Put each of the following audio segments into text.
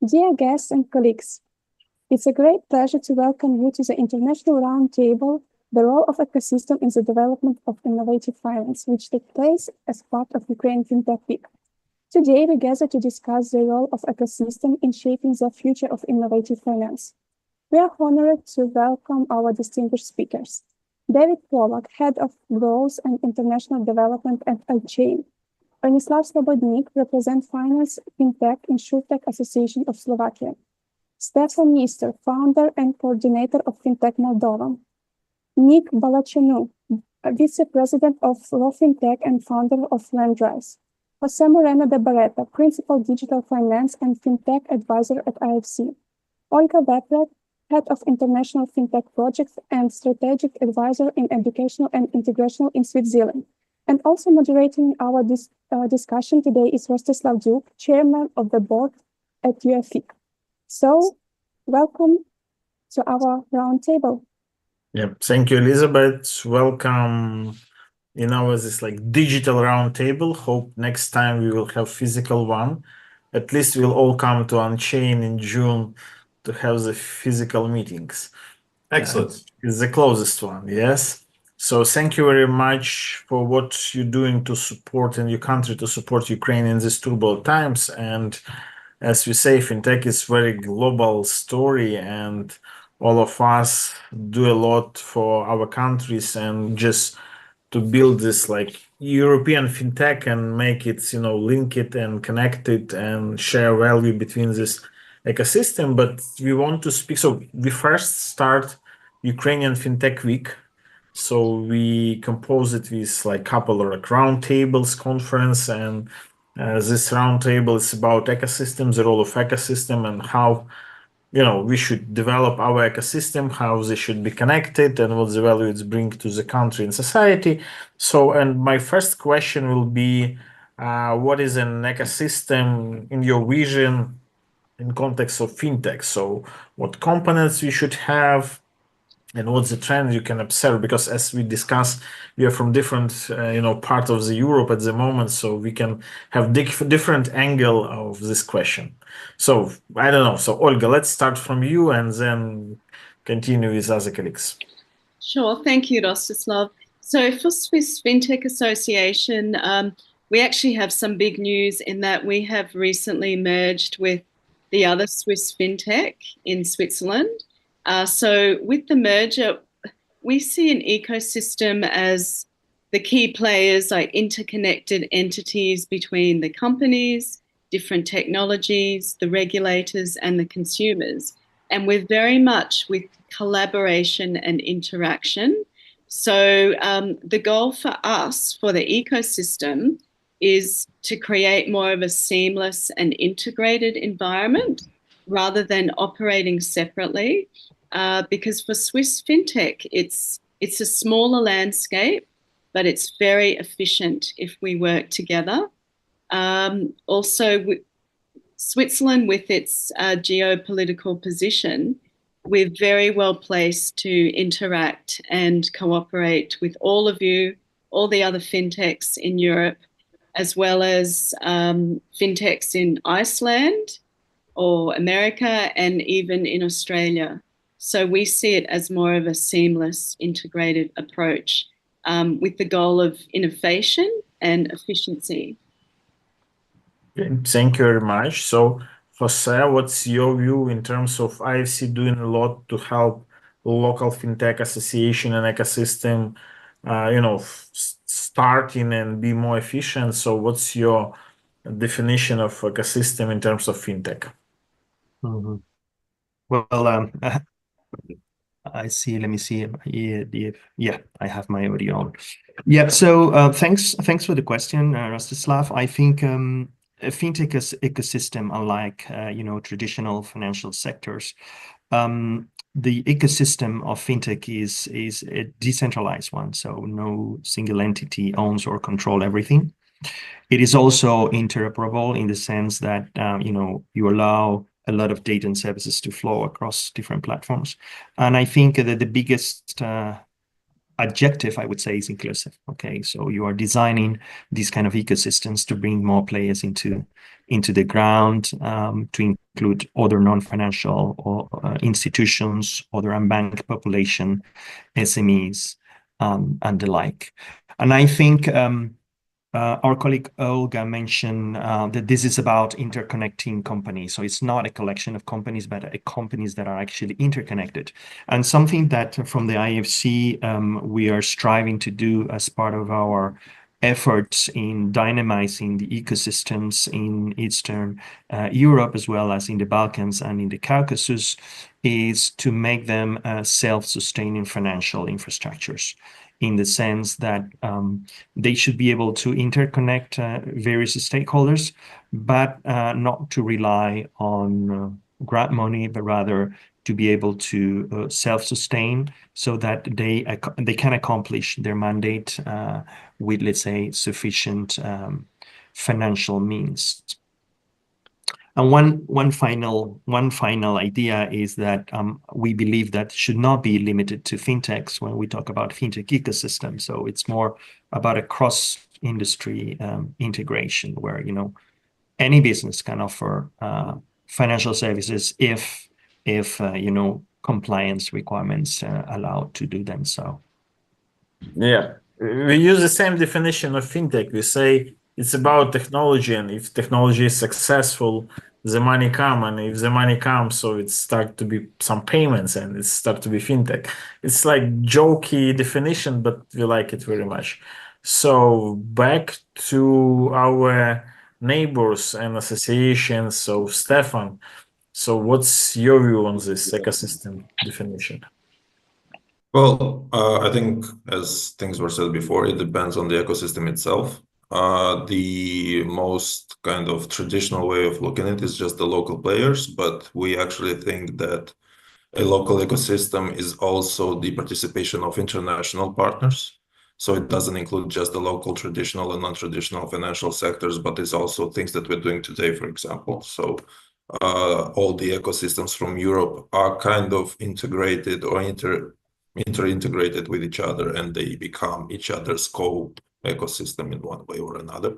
Dear guests and colleagues, it's a great pleasure to welcome you to the International Roundtable, the role of ecosystem in the development of innovative finance, which takes place as part of Ukraine Fintech Week. Today, we gather to discuss the role of ecosystem in shaping the future of innovative finance. We are honored to welcome our distinguished speakers. David Polak, Head of Growth and International Development at Chain. Branislav Slobodnik, represent Finance Fintech InsurTech Association of Slovakia. Stefan Nister, founder and coordinator of Fintech Moldova. Nick Balachanu, Vice President of Raw Fintech and founder of Landrise. Jose Moreno de Barreta, Principal Digital Finance and Fintech Advisor at IFC. Olga Vetret, Head of International Fintech Projects and Strategic Advisor in Educational and Integrational in Switzerland. And also moderating our discussion today is Rostislav Duke, Chairman of the Board at UAFIC. So, welcome to our roundtable. Yeah, thank you, Elizabeth. Welcome in our this digital roundtable. Hope next time we will have physical one. At least we'll all come to Unchain in June to have the physical meetings. Excellent. It's the closest one, yes. So thank you very much for what you're doing to support in your country, to support Ukraine in these turbulent times. And as we say, fintech is very global story, and all of us do a lot for our countries, and just to build this European fintech and make it, link it and connect it and share value between this ecosystem. But we want to speak. So we first start Ukrainian Fintech Week. So we compose it with couple of roundtables conference, and this roundtable is about ecosystems, the role of ecosystem, and how we should develop our ecosystem, how they should be connected, and what the value it's bring to the country and society. So, and my first question will be, what is an ecosystem in your vision in context of fintech? So, what components we should have, and what's the trend you can observe? Because as we discussed, we are from different, part of the Europe at the moment, so we can have different angle of this question. So I don't know. So Olga, let's start from you and then continue with other colleagues. Sure. Thank you, Rostislav. So for Swiss Fintech Association, we actually have some big news in that we have recently merged with the other Swiss Fintech in Switzerland. So with the merger, we see an ecosystem as the key players, like interconnected entities between the companies, different technologies, the regulators, and the consumers. And we're very much with collaboration and interaction. So the goal for us, for the ecosystem, is to create more of a seamless and integrated environment rather than operating separately. Because for Swiss FinTech, it's a smaller landscape, but it's very efficient if we work together. Also, Switzerland, with its geopolitical position, we're very well placed to interact and cooperate with all of you, all the other fintechs in Europe, as well as fintechs in Iceland or America and even in Australia. So we see it as more of a seamless, integrated approach with the goal of innovation and efficiency. Thank you very much. So, Jose, what's your view in terms of IFC doing a lot to help local fintech association and ecosystem, starting and be more efficient? So, what's your definition of ecosystem in terms of fintech? Mm-hmm. Well, I see. Let me see. Yeah, I have my audio on. Yeah. So thanks for the question, Rostislav. I think a fintech ecosystem, unlike traditional financial sectors, the ecosystem of fintech is a decentralized one. So no single entity owns or control everything. It is also interoperable in the sense that you allow a lot of data and services to flow across different platforms. And I think that the biggest adjective, I would say, is inclusive. Okay, so you are designing these kind of ecosystems to bring more players into the ground, to include other non-financial or institutions, other unbanked population, SMEs, and the like. And I think our colleague Olga mentioned that this is about interconnecting companies. So it's not a collection of companies, but companies that are actually interconnected. And something that from the IFC we are striving to do as part of our efforts in dynamizing the ecosystems in Eastern Europe, as well as in the Balkans and in the Caucasus, is to make them self-sustaining financial infrastructures, in the sense that they should be able to interconnect various stakeholders, but not to rely on grant money, but rather to be able to self-sustain, so that they can accomplish their mandate with, let's say, sufficient financial means. And one final idea is that we believe that should not be limited to fintechs when we talk about fintech ecosystem. So it's more about a cross-industry integration, where any business can offer financial services if compliance requirements allow to do them so. Yeah, we use the same definition of fintech. We say it's about technology, and if technology is successful, the money comes, and if the money comes, so it start to be some payments, and it start to be fintech. It's like jokey definition, but we like it very much. So back to our neighbors and associations. So Stefan, so what's your view on this ecosystem definition? Well, I think, as things were said before, it depends on the ecosystem itself. The most kind of traditional way of looking at it is just the local players, but we actually think that a local ecosystem is also the participation of international partners. So it doesn't include just the local traditional and non-traditional financial sectors, but it's also things that we're doing today, for example. So all the ecosystems from Europe are kind of integrated or inter-integrated with each other, and they become each other's ecosystem in one way or another.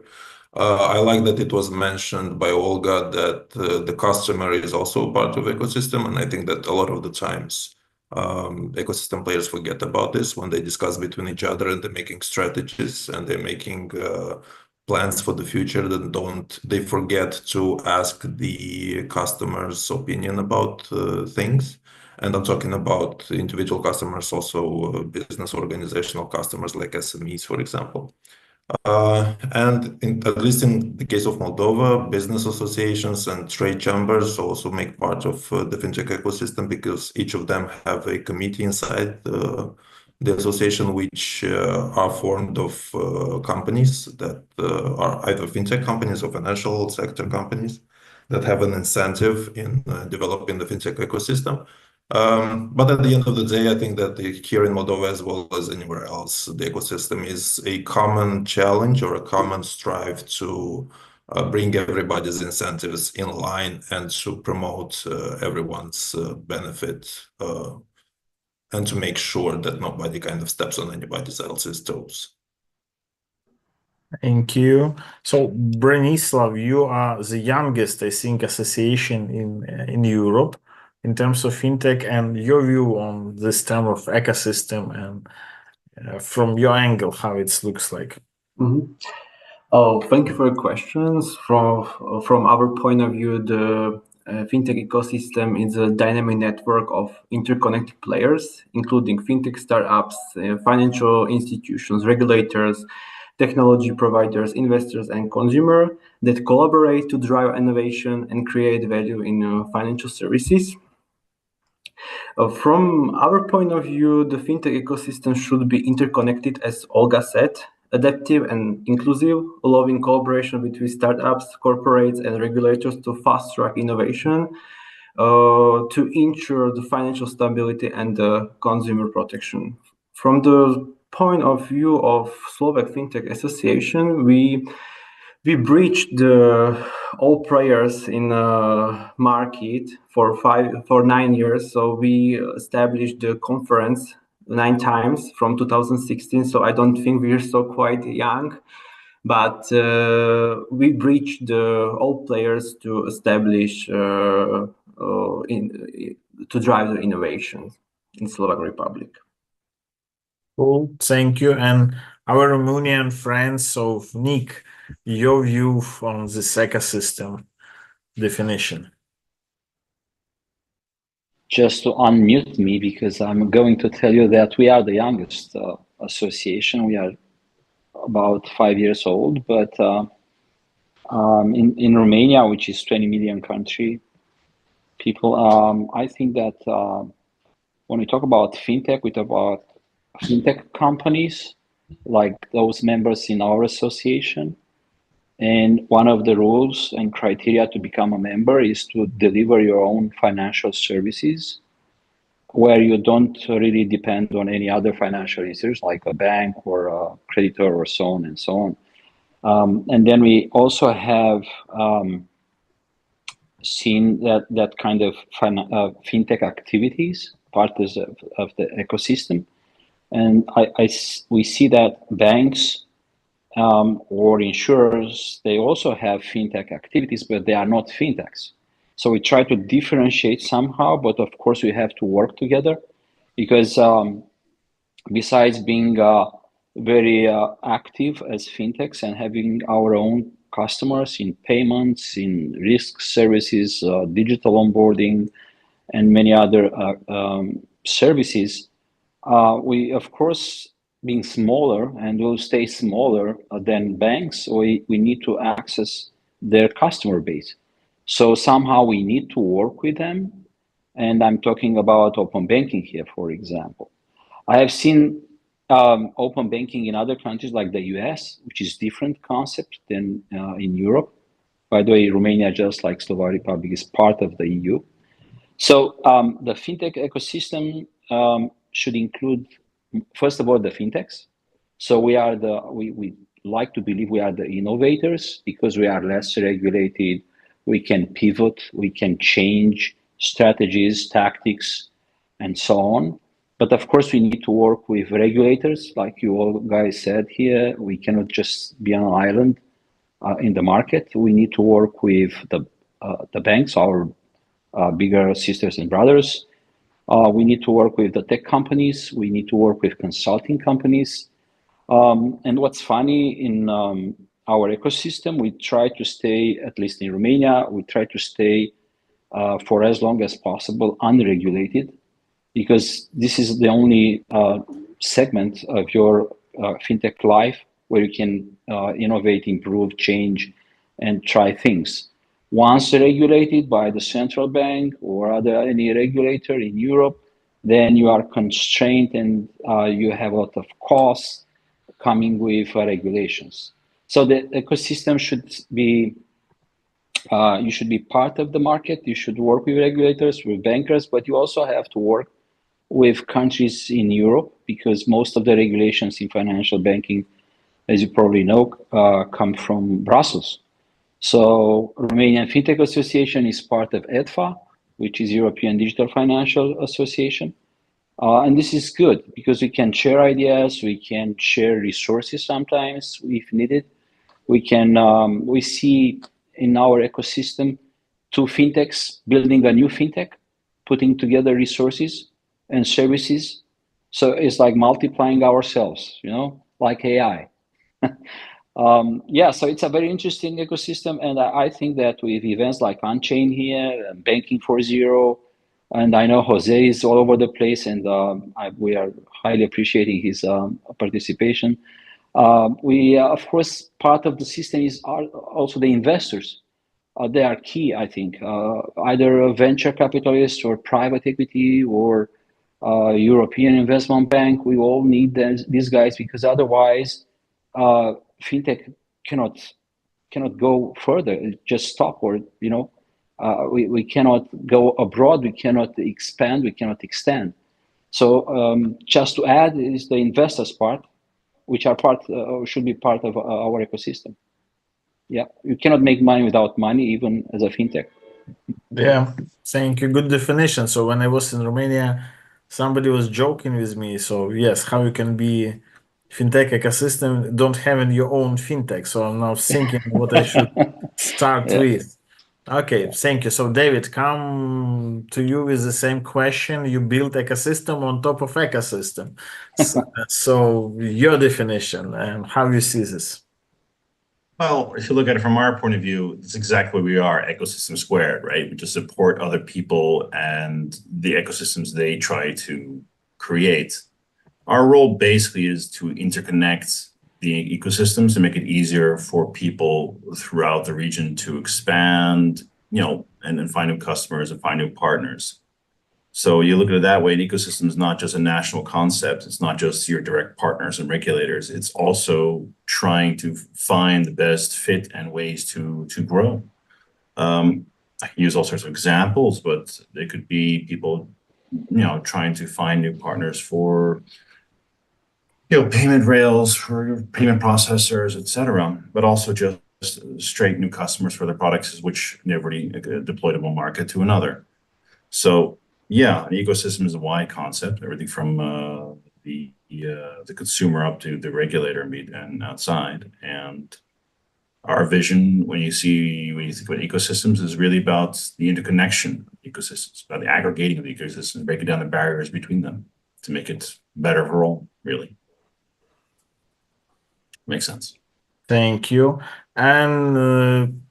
I like that it was mentioned by Olga that the customer is also part of ecosystem, and I think that a lot of the times ecosystem players forget about this when they discuss between each other, and they're making strategies and they're making plans for the future. They forget to ask the customer's opinion about things. And I'm talking about individual customers, also business organizational customers like SMEs, for example. And at least in the case of Moldova, business associations and trade chambers also make part of the fintech ecosystem, because each of them have a committee inside the association, which are formed of companies that are either fintech companies or financial sector companies that have an incentive in developing the fintech ecosystem. But at the end of the day, I think that here in Moldova, as well as anywhere else, the ecosystem is a common challenge or a common strive to bring everybody's incentives in line and to promote everyone's benefit and to make sure that nobody kind of steps on anybody else's toes. Thank you. So, Branislav, you are the youngest, I think, association in Europe in terms of fintech, and your view on this term of ecosystem, and from your angle, how it looks like. Mm-hmm. Oh, thank you for your questions. From our point of view, the fintech ecosystem is a dynamic network of interconnected players, including fintech startups, financial institutions, regulators, technology providers, investors, and consumers that collaborate to drive innovation and create value in financial services. From our point of view, the fintech ecosystem should be interconnected, as Olga said, adaptive and inclusive, allowing collaboration between startups, corporates, and regulators to fast-track innovation, to ensure the financial stability and the consumer protection. From the point of view of Slovak Fintech Association, we breached all players in the market for 9 years. So we established the conference 9 times from 2016. So I don't think we're so quite young, but we bridged all players to establish to drive the innovation in Slovak Republic. Cool, thank you. And our Romanian friends, so Nick, your view on this ecosystem definition. Just to unmute me, because I'm going to tell you that we are the youngest association. We are about 5 years old, but in Romania, which is 20 million country, people, I think that when we talk about fintech, we talk about fintech companies, like those members in our association. And one of the rules and criteria to become a member is to deliver your own financial services, where you don't really depend on any other financial institutions like a bank or a creditor or so on and so on. And then we also have seen that kind of fintech activities, part of the ecosystem. And we see that banks or insurers, they also have fintech activities, but they are not fintechs. So we try to differentiate somehow, but of course we have to work together, because besides being very active as fintechs and having our own customers in payments, in risk services, digital onboarding, and many other services, we, of course, being smaller, and will stay smaller than banks, we need to access their customer base. So somehow we need to work with them. And I'm talking about open banking here, for example. I have seen open banking in other countries like the US, which is different concept than in Europe. By the way, Romania, just like Slovak Republic, is part of the EU. So the fintech ecosystem should include, first of all, the fintechs. So we like to believe we are the innovators, because we are less regulated. We can pivot, we can change strategies, tactics, and so on. But of course, we need to work with regulators, like you all guys said here. We cannot just be on an island in the market. We need to work with the banks, our bigger sisters and brothers. We need to work with the tech companies. We need to work with consulting companies. And what's funny, in our ecosystem, we try to stay, at least in Romania, we try to stay for as long as possible unregulated, because this is the only segment of your fintech life where you can innovate, improve, change, and try things. Once regulated by the central bank or any regulator in Europe, then you are constrained, and you have a lot of costs coming with regulations. So the ecosystem should be, you should be part of the market. You should work with regulators, with bankers, but you also have to work with countries in Europe, because most of the regulations in financial banking, as you probably know, come from Brussels. So Romanian Fintech Association is part of EDFA, which is European Digital Financial Association. And this is good, because we can share ideas, we can share resources sometimes if needed. We can, we see in our ecosystem 2 fintechs building a new fintech, putting together resources and services. So it's like multiplying ourselves, like AI. Yeah, so it's a very interesting ecosystem, and I think that with events like Unchained here, and Banking 4.0, and I know Jose is all over the place, and we are highly appreciating his participation. We, of course, part of the system are also the investors. They are key, I think, either a venture capitalist or private equity or European Investment Bank. We all need these guys, because otherwise fintech cannot go further. It just stop, or we cannot go abroad. We cannot expand. We cannot extend. So just to add is the investors part, which are should be part of our ecosystem. Yeah, you cannot make money without money, even as a fintech. Yeah, thank you. Good definition. So when I was in Romania, somebody was joking with me. So yes, how you can be fintech ecosystem, don't have your own fintech. So I'm now thinking what I should start Yeah. with. Okay, thank you. So David, come to you with the same question. You build ecosystem on top of ecosystem. So your definition and how you see this. Well, if you look at it from our point of view, it's exactly what we are, ecosystem squared, right? We just support other people and the ecosystems they try to create. Our role basically is to interconnect the ecosystems and make it easier for people throughout the region to expand, and find new customers and find new partners. So you look at it that way, an ecosystem is not just a national concept. It's not just your direct partners and regulators. It's also trying to find the best fit and ways to grow. I can use all sorts of examples, but they could be people, trying to find new partners for, payment rails, for payment processors, et cetera, but also just straight new customers for their products, which they've already deployed in one market to another. So yeah, an ecosystem is a wide concept, everything from the consumer up to the regulator and outside. And our vision, when you think about ecosystems, is really about the interconnection of ecosystems, about the aggregating of the ecosystems, breaking down the barriers between them to make it better for all, really. Makes sense. Thank you. And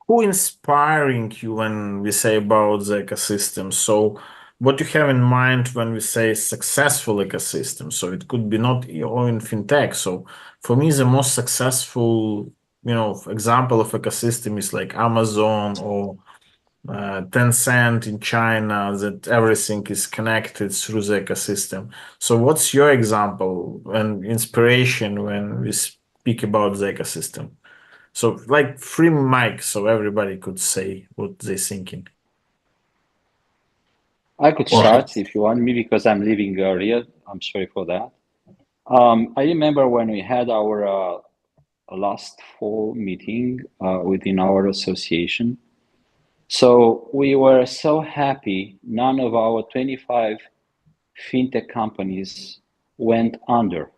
who inspiring you when we say about the ecosystem? So what you have in mind when we say successful ecosystem? So it could be not all in fintech. So for me, the most successful, example of ecosystem is like Amazon or Tencent in China, that everything is connected through the ecosystem. So what's your example and inspiration when we speak about the ecosystem? So like free mic, so everybody could say what they're thinking. I could start if you want me, because I'm leaving earlier. I'm sorry for that. I remember when we had our last fall meeting within our association. So we were so happy none of our 25 fintech companies went under.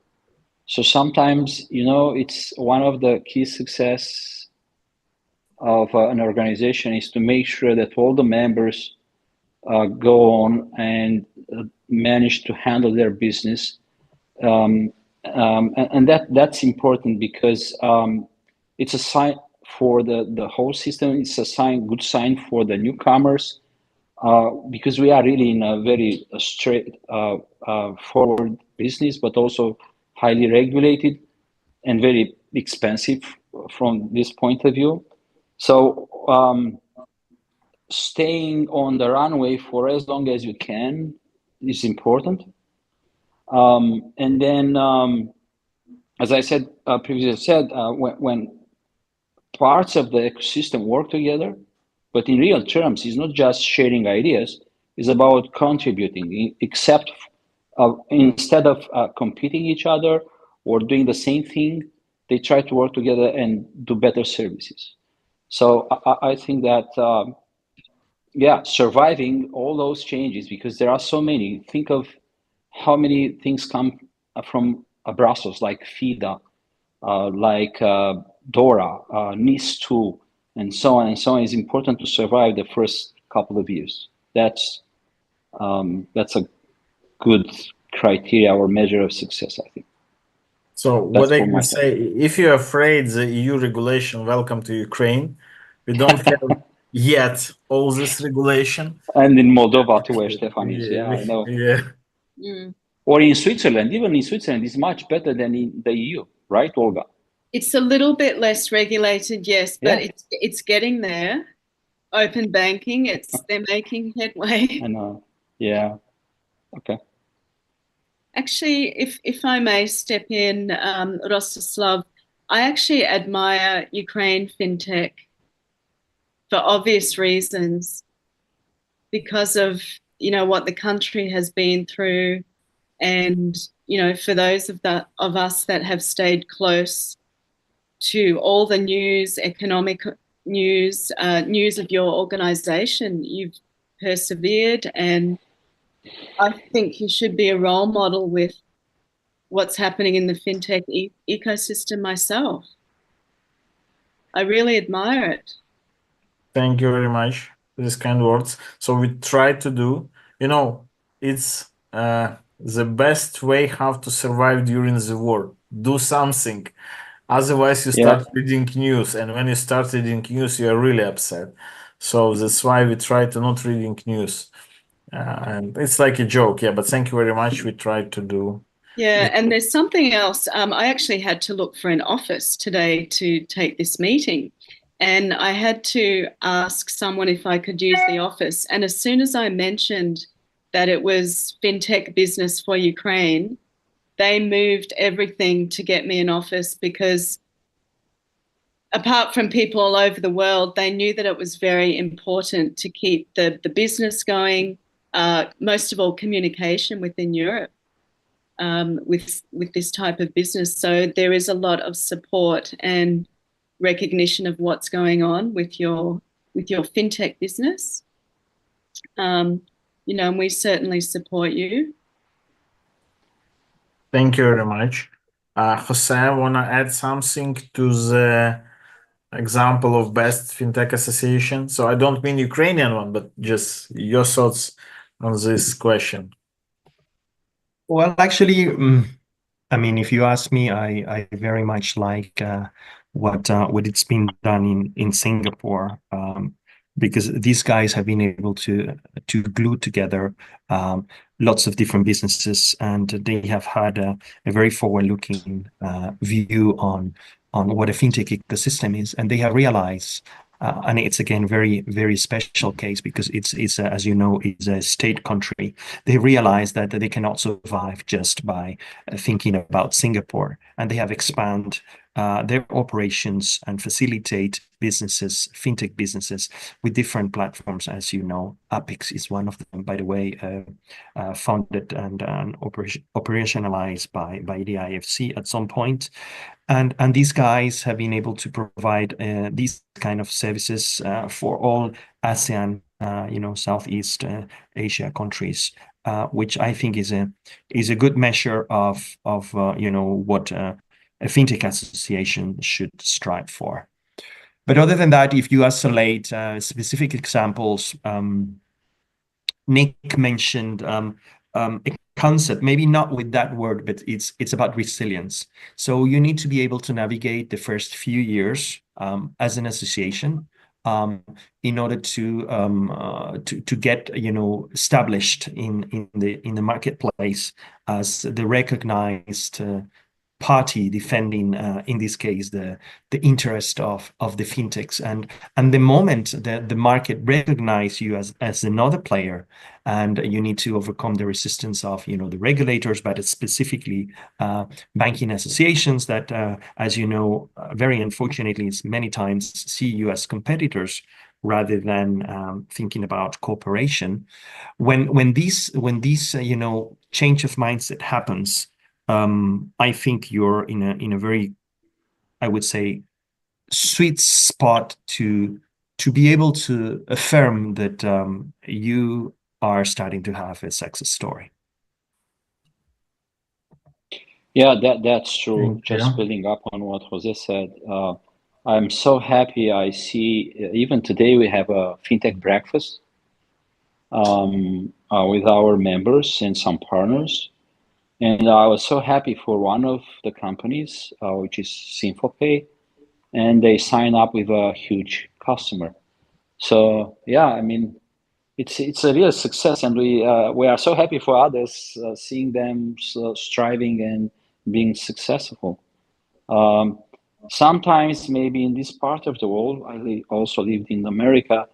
So sometimes, it's one of the key success of an organization is to make sure that all the members go on and manage to handle their business. And that's important because it's a sign for the whole system. It's a good sign for the newcomers, because we are really in a very straight forward business, but also highly regulated and very expensive from this point of view. So staying on the runway for as long as you can is important. And then, as I said previously, when parts of the ecosystem work together, but in real terms, it's not just sharing ideas, it's about contributing, except instead of competing each other or doing the same thing, they try to work together and do better services. So I think that, surviving all those changes, because there are so many. Think of how many things come from Brussels, like FIDA, like DORA, NIS2, and so on and so on. Is important to survive the first couple of years. That's a good criteria or measure of success, I think. So That's what I for can myself. say, if you're afraid the EU regulation, welcome to Ukraine. We don't have yet all this regulation. And in Moldova too, where Stefan is. Yeah, I know. Yeah. Or in Switzerland. Even in Switzerland, it's much better than in the EU, right, Olga? It's a little bit less regulated, yes, but Yeah. it's getting there. Open banking, they're making headway. I know. Yeah. Okay. Actually, if I may step in, Rostislav, I actually admire Ukraine Fintech for obvious reasons, because of what the country has been through, and for those of us that have stayed close to all the news, economic news, news of your organization, you've persevered and I think you should be a role model with what's happening in the fintech ecosystem myself. I really admire it. Thank you very much for these kind words. So we try to do, it's the best way how to survive during the war. Do something. Otherwise, you start reading news, and when you start reading news, you are really upset. So that's why we try to not reading news. And it's like a joke, yeah, but thank you very much. We tried to do. Yeah, and there's something else. I actually had to look for an office today to take this meeting. And I had to ask someone if I could use the office. And as soon as I mentioned that it was fintech business for Ukraine, they moved everything to get me an office because apart from people all over the world, they knew that it was very important to keep the business going, most of all communication within Europe. With this type of business. So there is a lot of support and recognition of what's going on with your fintech business. And we certainly support you. Thank you very much. Jose, I want to add something to the example of best fintech association. So I don't mean Ukrainian one, but just your thoughts on this question. Well, actually, I mean, if you ask me, I very much like what it's been done in Singapore, because these guys have been able to glue together lots of different businesses, and they have had a very forward-looking view on what a fintech ecosystem is, and they have realized. And it's again very, very special case because it's as you know, it's a state country. They realize that they cannot survive just by thinking about Singapore, and they have expanded their operations and facilitate businesses, fintech businesses, with different platforms. As you know, UAFIC is one of them, by the way, founded and operationalized by the IFC at some point. And these guys have been able to provide these kind of services for all ASEAN, Southeast Asia countries, which I think is a good measure of what a fintech association should strive for. But other than that, if you isolate specific examples, Nick mentioned a concept, maybe not with that word, but it's about resilience. So you need to be able to navigate the first few years as an association in order to get established in the marketplace as the recognized party defending, in this case, the interest of the fintechs, and the moment that the market recognize you as another player, and you need to overcome the resistance of the regulators, but specifically banking associations that, as you know, very unfortunately, many times see you as competitors rather than thinking about cooperation. When these change of mindset happens, I think you're in a very, I would say, sweet spot to be able to affirm that you are starting to have a success story. Yeah, that's true. Just building up on what Jose said, I'm so happy. I see even today we have a fintech breakfast with our members and some partners. And I was so happy for one of the companies, which is SinfoPay, and they sign up with a huge customer. So yeah, I mean, it's a real success, and we are so happy for others seeing them striving and being successful. Sometimes maybe in this part of the world, I also lived in America,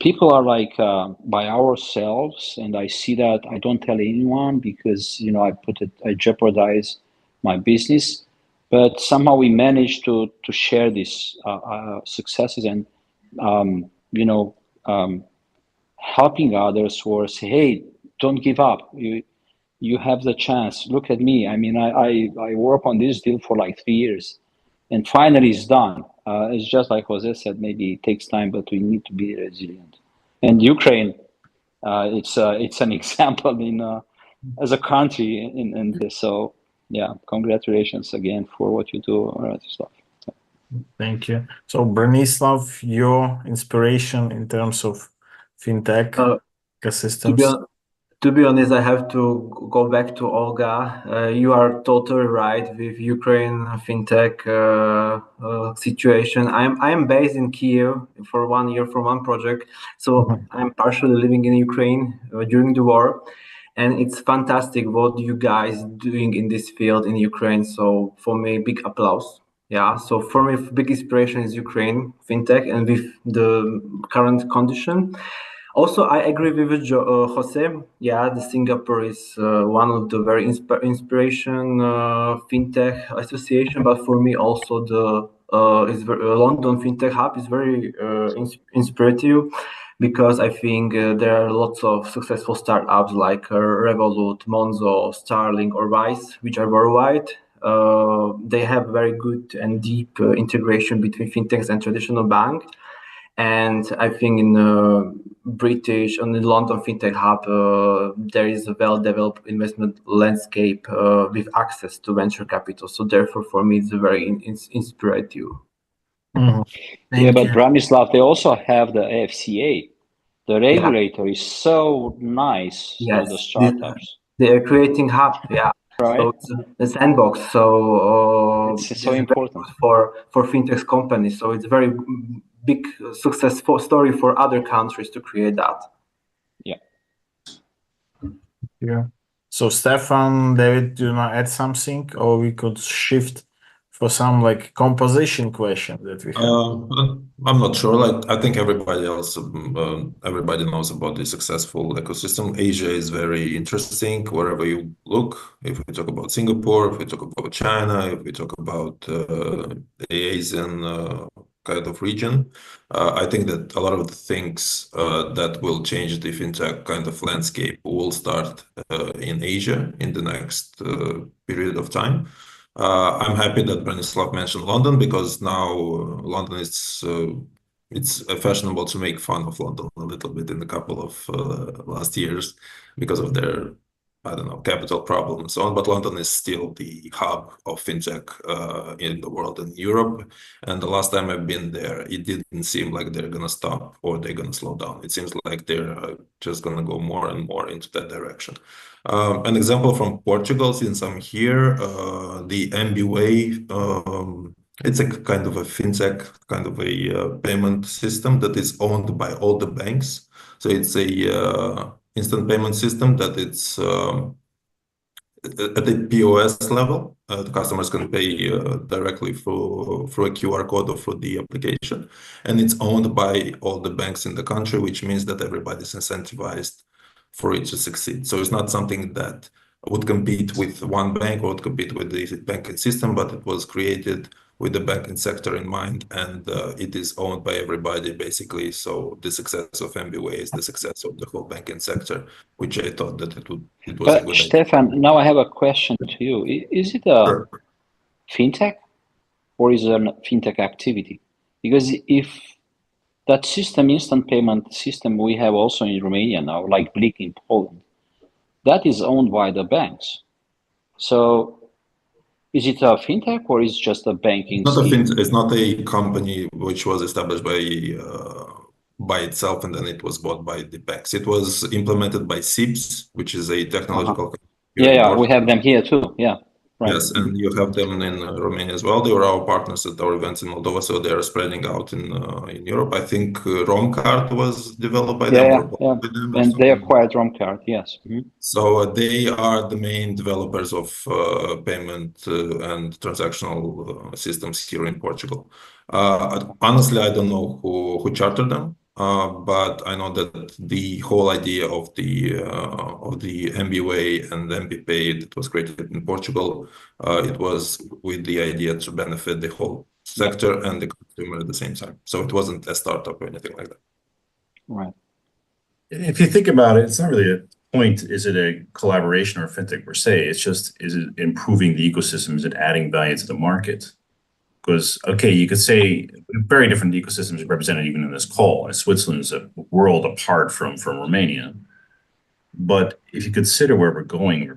people are like by ourselves, and I see that I don't tell anyone because I jeopardize my business, but somehow we manage to share these successes and helping others, or say, hey, don't give up, you have the chance, look at me. I mean, I work on this deal for like 3 years and finally it's done. It's just like Jose said, maybe it takes time, but we need to be resilient. And Ukraine it's an example in as a country in this. So yeah, congratulations again for what you do, Rastislav. Thank you. So Branislav, your inspiration in terms of fintech ecosystems? To be honest, I have to go back to Olga. You are totally right with Ukraine fintech situation. I'm based in Kiev for 1 year for one project, so I'm partially living in Ukraine during the war, and it's fantastic what you guys doing in this field in Ukraine. So for me, big applause. Yeah. So for me, big inspiration is Ukraine fintech, and with the current condition. Also, I agree with Jose. Yeah, the Singapore is one of the very inspiration fintech association. But for me, also the London Fintech Hub is very inspirative because I think there are lots of successful startups like Revolut, Monzo, Starling, or Wise, which are worldwide. They have very good and deep integration between fintechs and traditional bank. And I think in British on the London Fintech Hub, there is a well-developed investment landscape with access to venture capital. So therefore, for me, it's very inspirative. Yeah, but Branislav, they also have the AFCA. The regulator is so nice to the startups. They are creating hub, yeah. Right. So it's a sandbox. So it's so important for fintech companies. So it's very big successful story for other countries to create that. Yeah. So Stefan, David, do you want to add something, or we could shift for some like composition question that we have? I'm not sure. Like I think everybody else, everybody knows about the successful ecosystem. Asia is very interesting wherever you look. If we talk about Singapore, if we talk about China, if we talk about the Asian kind of region, I think that a lot of the things that will change the fintech kind of landscape will start in Asia in the next period of time. I'm happy that Branislav mentioned London because now London is it's fashionable to make fun of London a little bit in a couple of last years because of their, I don't know, capital problems and so on. But London is still the hub of fintech in the world and Europe. And the last time I've been there, it didn't seem like they're gonna stop or they're gonna slow down. It seems like they're just gonna go more and more into that direction. An example from Portugal, since I'm here, the MBWay, it's a kind of a fintech, kind of a payment system that is owned by all the banks. So it's a instant payment system that it's at the POS level. The customers can pay directly through a QR code or through the application, and it's owned by all the banks in the country, which means that everybody's incentivized for it to succeed. So it's not something that would compete with one bank or would compete with the banking system, but it was created with the banking sector in mind, and it is owned by everybody basically. So the success of MBWay is the success of the whole banking sector, which I thought that it was a good idea. Stefan, now I have a question to you. Is it a fintech or is it a fintech activity? Because if that system, instant payment system we have also in Romania now, like Blik in Poland, that is owned by the banks. So is it a fintech or is it just a banking scheme? It's not a company which was established by itself and then it was bought by the banks. It was implemented by SIBS, which is a technological company. Yeah, we have them here too. Yeah. Right. Yes, and you have them in Romania as well. They were our partners at our events in Moldova, so they are spreading out in Europe. I think Romcard was developed by them. Yeah. And they acquired Romcard, yes. So they are the main developers of payment and transactional systems here in Portugal. Honestly, I don't know who chartered them. But I know that the whole idea of the MBWay and MBPay that was created in Portugal, it was with the idea to benefit the whole sector and the consumer at the same time. So it wasn't a startup or anything like that. Right. If you think about it, it's not really a point. Is it a collaboration or fintech per se? It's just, is it improving the ecosystem? Is it adding value to the market? Because, okay, you could say very different ecosystems represented even in this call. Switzerland is a world apart from Romania. But if you consider where we're going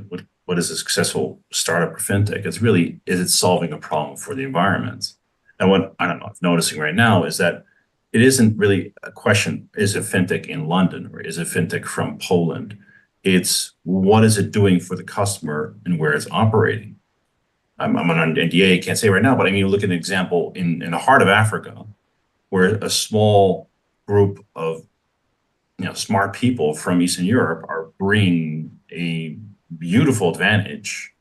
with what is a successful startup or fintech, it's really, is it solving a problem for the environment? And what I don't know, I'm noticing right now is that it isn't really a question, is a fintech in London or is a fintech from Poland? It's what is it doing for the customer and where it's operating. I'm on an NDA, I can't say right now, but I mean, look at an example in the heart of Africa, where a small group of smart people from Eastern Europe are bringing a beautiful advantage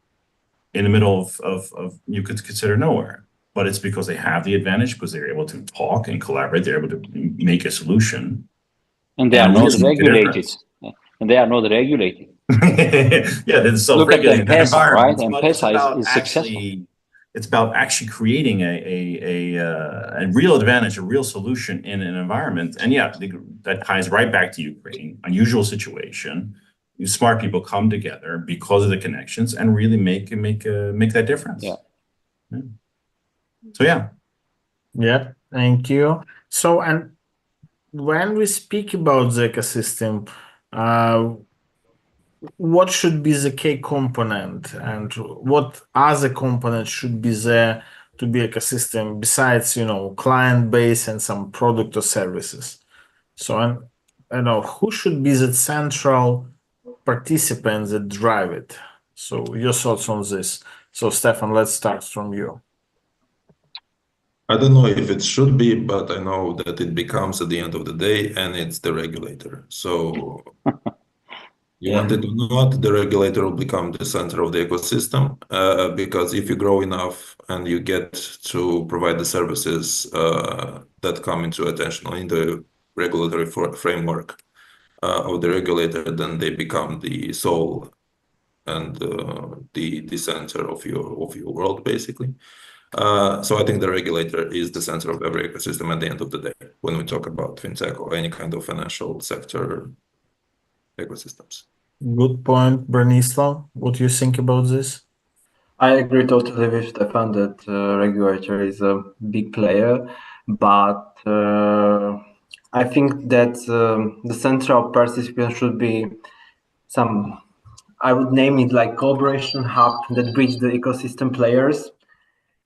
in the middle of you could consider nowhere. But it's because they have the advantage, because they're able to talk and collaborate, they're able to make a solution. And they are not really make a regulated. difference. And they are not regulated. Yeah, they're Look at self-regulating that M-Pesa, right? environment. But it's M-Pesa about is successful. it's about actually creating a real advantage, a real solution in an environment. And yeah, that ties right back to Ukraine. Unusual situation. Smart people come together because of the connections and really make that difference. Yeah. So yeah. Yeah, thank you. So, and when we speak about the ecosystem, what should be the key component and what other components should be there to be ecosystem besides, client base and some product or services? So, and I know who should be the central participants that drive it. So your thoughts on this. So Stefan, let's start from you. I don't know if it should be, but I know that it becomes at the end of the day, and it's the regulator. So you want it or not, the regulator will become the center of the ecosystem, because if you grow enough and you get to provide the services that come into attention in the regulatory framework of the regulator, then they become the soul and the center of your world, basically. So I think the regulator is the center of every ecosystem at the end of the day when we talk about fintech or any kind of financial sector ecosystems. Good point, Branislav. What do you think about this? I agree totally with Stefan that regulator is a big player, but I think that the central participant should be some, I would name it like collaboration hub that bridge the ecosystem players.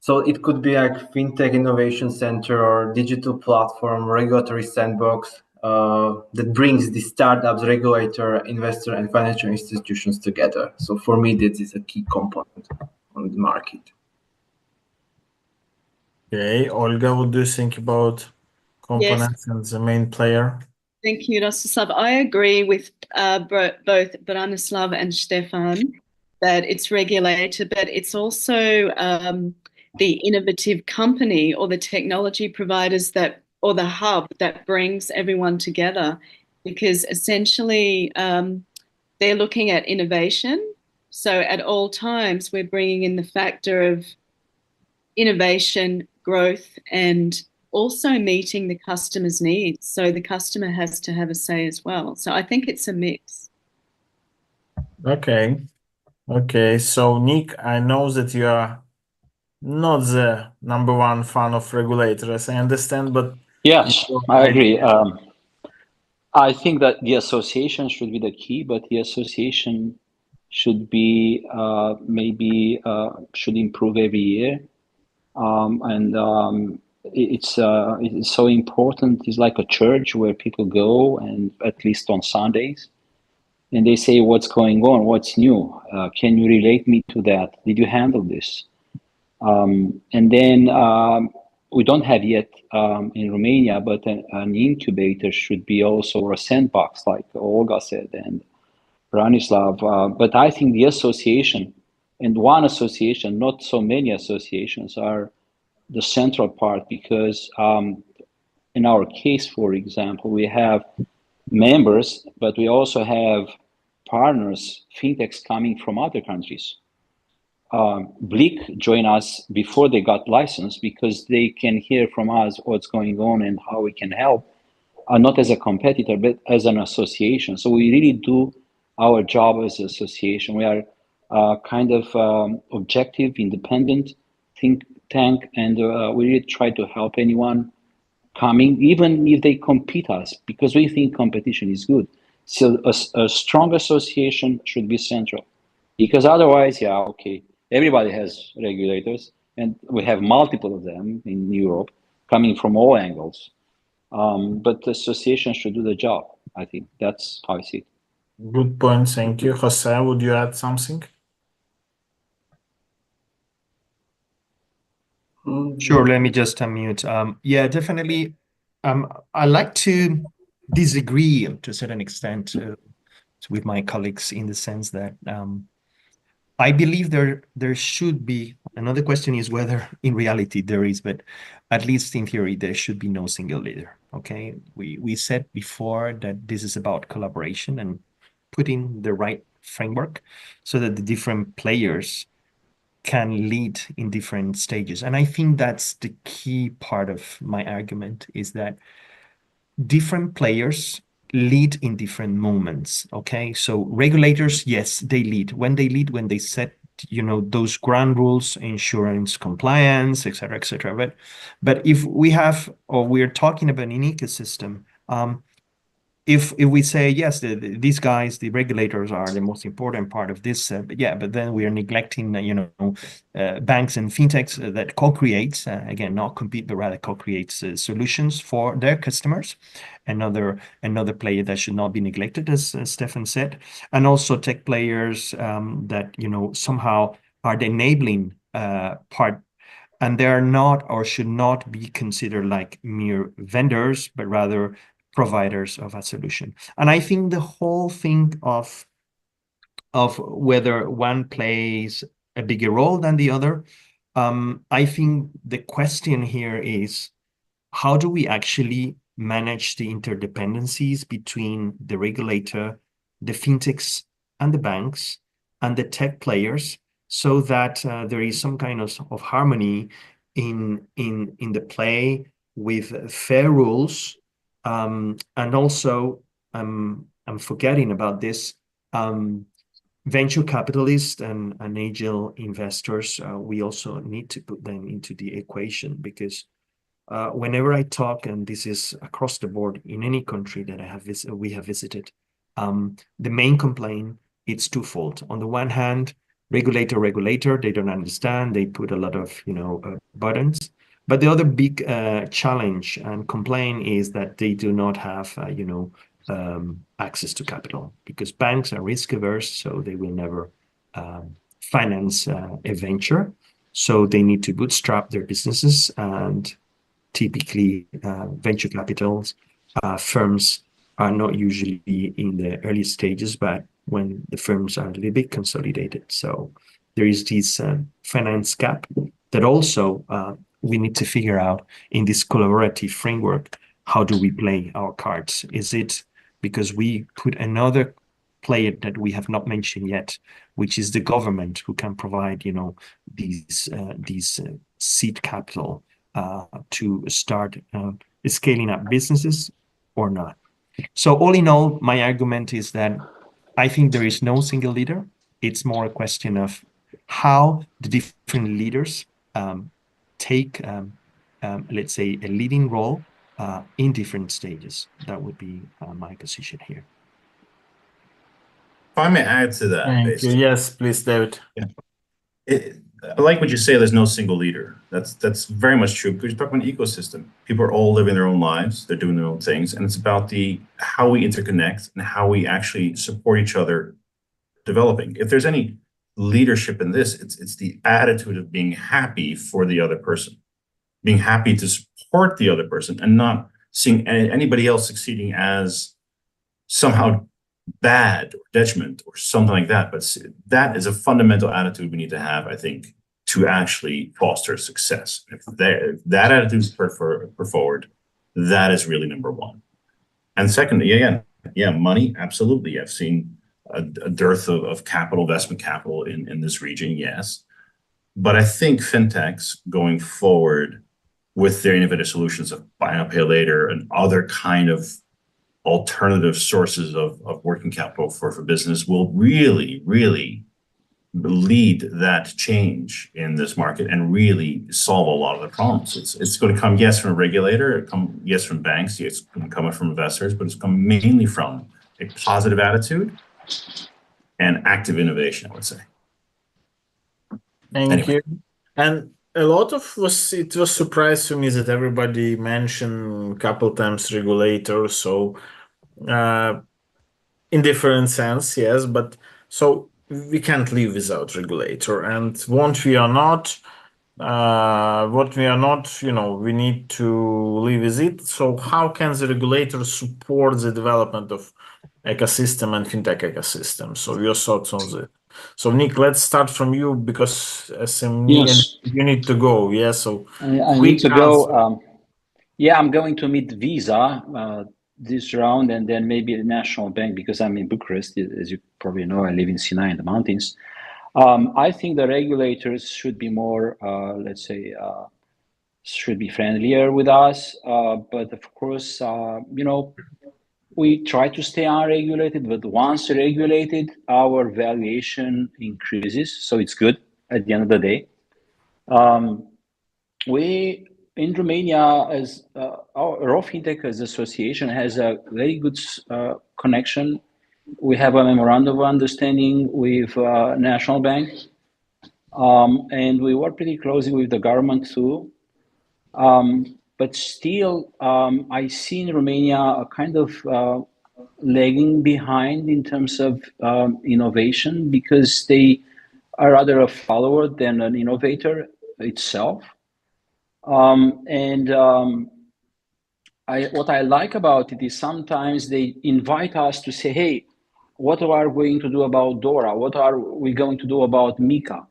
So it could be like fintech innovation center or digital platform, regulatory sandbox that brings the startups, regulator, investor, and financial institutions together. So for me, this is a key component on the market. Okay, Olga, what do you think about components and the main player? Thank you, Rostislav. I agree with both Branislav and Stefan that it's regulated, but it's also the innovative company or the technology providers or the hub that brings everyone together, because essentially they're looking at innovation. So at all times, we're bringing in the factor of innovation, growth, and also meeting the customer's needs. So the customer has to have a say as well. So I think it's a mix. Okay. So Nick, I know that you are not the number one fan of regulators, I understand, but yes, I agree. I think that the association should be the key, but the association should be should improve every year, it's so important. It's like a church where people go, and at least on Sundays, and they say, "What's going on? What's new? Can you relate me to that? Did you handle this?" And then we don't have yet in Romania, but an incubator should be also, or a sandbox, like Olga said and Branislav. But I think the association, and one association, not so many associations, are the central part, because in our case, for example, we have members, but we also have partners, fintechs coming from other countries. Blick joined us before they got licensed because they can hear from us what's going on and how we can help, not as a competitor, but as an association. So we really do our job as an association. We are kind of objective, independent think tank, and we really try to help anyone coming, even if they compete us, because we think competition is good. So a strong association should be central, because otherwise, yeah, okay, everybody has regulators, and we have multiple of them in Europe coming from all angles. But the association should do the job. I think that's how I see it. Good point. Thank you. Jose, would you add something? Sure, let me just unmute. Yeah, definitely. I like to disagree to a certain extent with my colleagues in the sense that I believe there should be, another question is whether in reality there is, but at least in theory, there should be no single leader, okay? We said before that this is about collaboration and putting the right framework so that the different players can lead in different stages. And I think that's the key part of my argument, is that different players lead in different moments, okay? So regulators, yes, they lead. When they set, those ground rules, insurance compliance, et cetera. But if we have, or we're talking about an ecosystem, if we say, yes, these guys, the regulators are the most important part of this, but then we are neglecting, banks and fintechs that co-creates, again, not compete, but rather co-creates solutions for their customers. Another player that should not be neglected, as Stefan said, and also tech players that, somehow are the enabling part. And they are not, or should not be considered like mere vendors, but rather providers of a solution. And I think the whole thing of whether one plays a bigger role than the other, I think the question here is, how do we actually manage the interdependencies between the regulator, the fintechs and the banks and the tech players, so that there is some kind of harmony in the play with fair rules, and also I'm forgetting about this, venture capitalists and angel investors. We also need to put them into the equation, because whenever I talk, and this is across the board in any country that we have visited, the main complaint, it's twofold. On the one hand, regulator, they don't understand. They put a lot of buttons. But the other big challenge and complaint is that they do not have access to capital, because banks are risk averse, so they will never finance a venture. So they need to bootstrap their businesses, and typically venture capitals firms are not usually in the early stages, but when the firms are a little bit consolidated. So there is this finance gap that also we need to figure out in this collaborative framework. How do we play our cards? Is it because we put another player that we have not mentioned yet, which is the government, who can provide these seed capital to start scaling up businesses, or not? So all in all, my argument is that I think there is no single leader. It's more a question of how the different leaders take, let's say, a leading role in different stages. That would be my position here. If I may add to that. Thank you. Yes, please, David. Yeah. I like what you say, there's no single leader. That's very much true, because you're talking about an ecosystem. People are all living their own lives, they're doing their own things, and it's about how we interconnect and how we actually support each other developing. If there's any leadership in this, it's the attitude of being happy for the other person, being happy to support the other person, and not seeing anybody else succeeding as somehow bad or detriment or something like that. But that is a fundamental attitude we need to have, I think, to actually foster success. If that attitude is put forward, that is really number one. And secondly, money, absolutely. I've seen a dearth of capital, investment capital in this region, yes. But I think fintechs going forward with their innovative solutions of buy now, pay later and other kind of alternative sources of working capital for business will really, really lead that change in this market and really solve a lot of the problems. It's going to come, yes, from a regulator, yes, from banks, it's going to come from investors, but it's coming mainly from a positive attitude and active innovation, I would say. Thank Anyway. you. And a lot of it was surprise to me that everybody mentioned a couple times regulators. So in different sense, yes, but so we can't live without regulator, and what we are not, we need to live with it. So how can the regulator support the development of ecosystem and fintech ecosystem? So your thoughts on that. So Nick, let's start from you because SME and Yes. you need to go. Yeah, so I need to go. Yeah, I'm going to meet Visa this round, and then maybe the National Bank because I'm in Bucharest. As you probably know, I live in Sinai in the mountains. I think the regulators should be more, let's say, should be friendlier with us. But of course, we try to stay unregulated, but once regulated, our valuation increases. So it's good at the end of the day. We in Romania, as our FinTech as association has a very good connection. We have a memorandum of understanding with National Bank, and we work pretty closely with the government too. But still, I see in Romania a kind of lagging behind in terms of innovation because they are rather a follower than an innovator itself. What I like about it is sometimes they invite us to say, hey, what are we going to do about Dora? What are we going to do about Mika?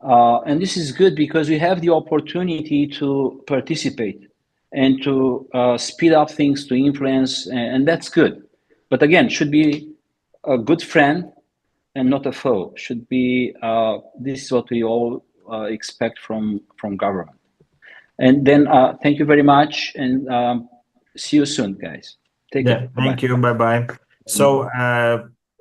And this is good because we have the opportunity to participate and to speed up things, to influence, and that's good. But again, should be a good friend and not a foe. Should be, this is what we all expect from government. And then thank you very much, and see you soon, guys. Take care. Thank you. Bye-bye. So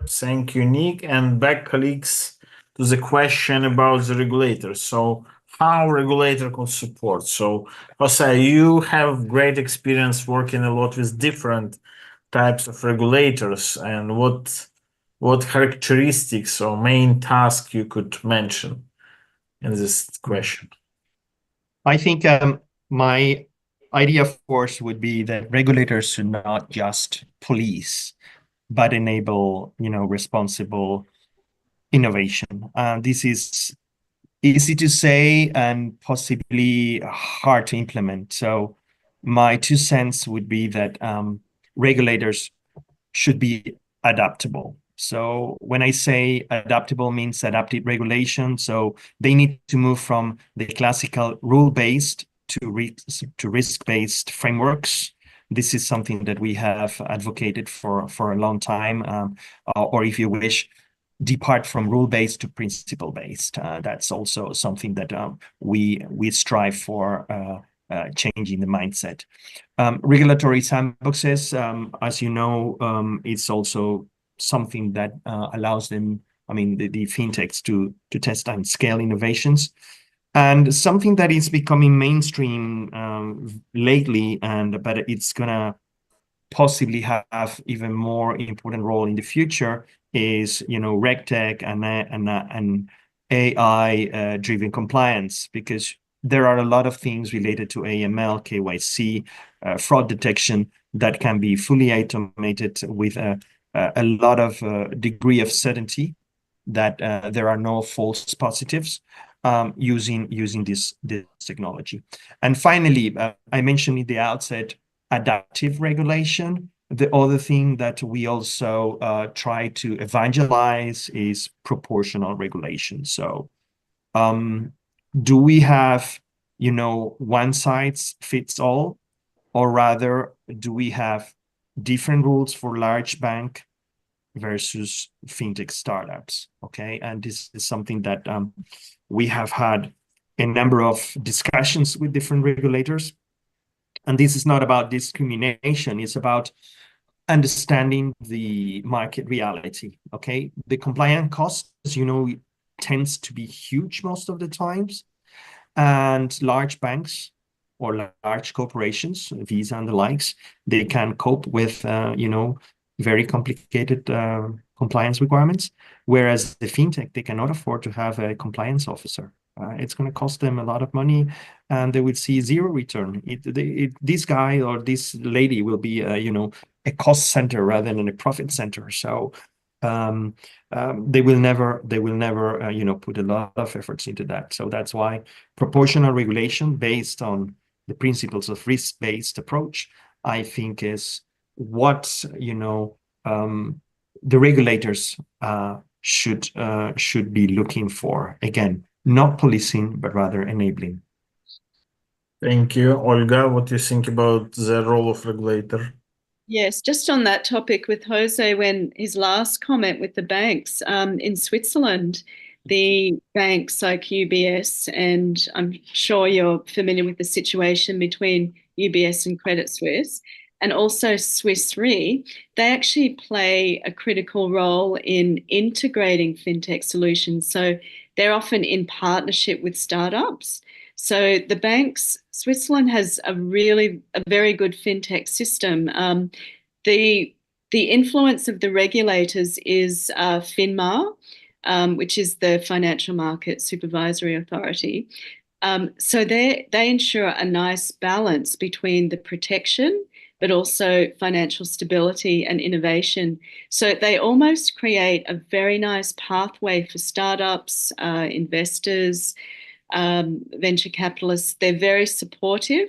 thank you, Nick. And back, colleagues, to the question about the regulators. So how regulator could support? So Jose, you have great experience working a lot with different types of regulators, and what characteristics or main task you could mention in this question? I think my idea, of course, would be that regulators should not just police, but enable, responsible innovation. This is easy to say and possibly hard to implement. So my 2 cents would be that regulators should be adaptable. So when I say adaptable means adaptive regulation, so they need to move from the classical rule-based to risk-based frameworks. This is something that we have advocated for a long time, or if you wish, depart from rule-based to principle-based. That's also something that we strive for, changing the mindset. Regulatory sandboxes, as you know, it's also something that allows them, the fintechs to test and scale innovations. And something that is becoming mainstream lately, but it's gonna possibly have even more important role in the future is, RegTech and AI driven compliance, because there are a lot of things related to AML, KYC, fraud detection that can be fully automated with a lot of degree of certainty that there are no false positives using this technology. And finally, I mentioned at the outset, adaptive regulation. The other thing that we also try to evangelize is proportional regulation. So do we have, one size fits all, or rather do we have different rules for large bank versus fintech startups? Okay, and this is something that we have had a number of discussions with different regulators. And this is not about discrimination, it's about understanding the market reality, okay? The compliance cost, as you know, tends to be huge most of the times. And large banks or large corporations, Visa and the likes, they can cope with, very complicated compliance requirements, whereas the fintech, they cannot afford to have a compliance officer. It's going to cost them a lot of money, and they will see zero return. This guy or this lady will be, a cost center rather than a profit center. So they will never, put a lot of efforts into that. So that's why proportional regulation based on the principles of risk-based approach, I think, is what the regulators should be looking for. Again, not policing, but rather enabling. Thank you. Olga, what do you think about the role of regulator? Yes, just on that topic with Jose, when his last comment with the banks in Switzerland, the banks like UBS, and I'm sure you're familiar with the situation between UBS and Credit Suisse, and also Swiss Re, they actually play a critical role in integrating fintech solutions. So they're often in partnership with startups. So the banks, Switzerland has a very good fintech system. The influence of the regulators is FINMA, which is the Financial Market Supervisory Authority. So they ensure a nice balance between the protection but also financial stability and innovation. So they almost create a very nice pathway for startups, investors, venture capitalists. They're very supportive,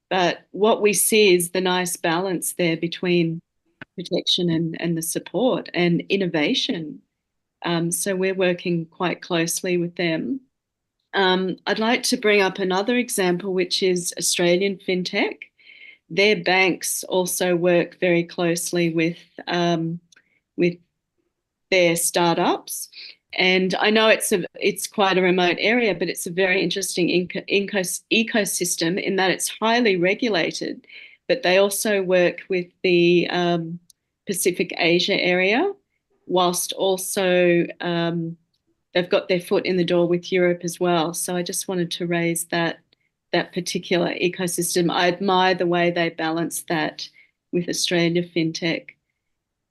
but what we see is the nice balance there between protection and the support and innovation. So we're working quite closely with them. I'd like to bring up another example, which is Australian Fintech. Their banks also work very closely with their startups. And I know it's quite a remote area, but it's a very interesting ecosystem in that it's highly regulated. But they also work with the Pacific Asia area, whilst also they've got their foot in the door with Europe as well. So I just wanted to raise that particular ecosystem. I admire the way they balance that with Australia Fintech.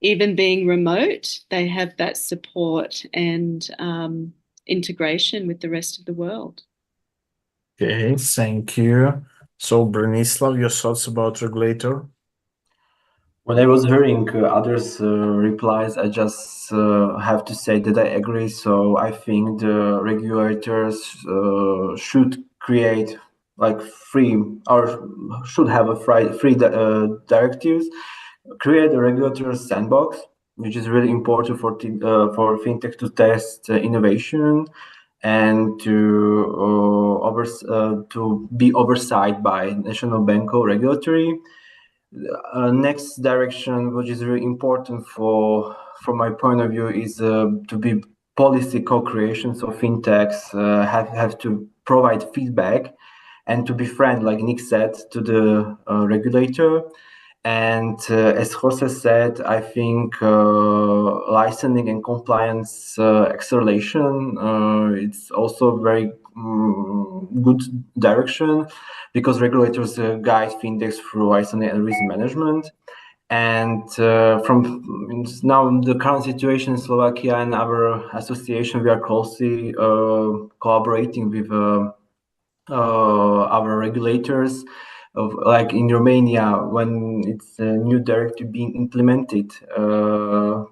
Even being remote, they have that support and integration with the rest of the world. Okay, thank you. So, Branislav, your thoughts about regulator? When I was hearing others' replies, I just have to say that I agree. So I think the regulators should create free, or should have a free directives, create a regulatory sandbox, which is really important for fintech to test innovation and to be oversight by national bank or regulatory. Next direction, which is really important from my point of view, is to be policy co-creation. So fintechs have to provide feedback and to be friend, like Nick said, to the regulator. And as Jose said, I think licensing and compliance acceleration, it's also very good direction, because regulators guide fintechs through licensing and risk management. And from now the current situation in Slovakia and our association, we are closely collaborating with our regulators. Like in Romania, when it's a new directive being implemented,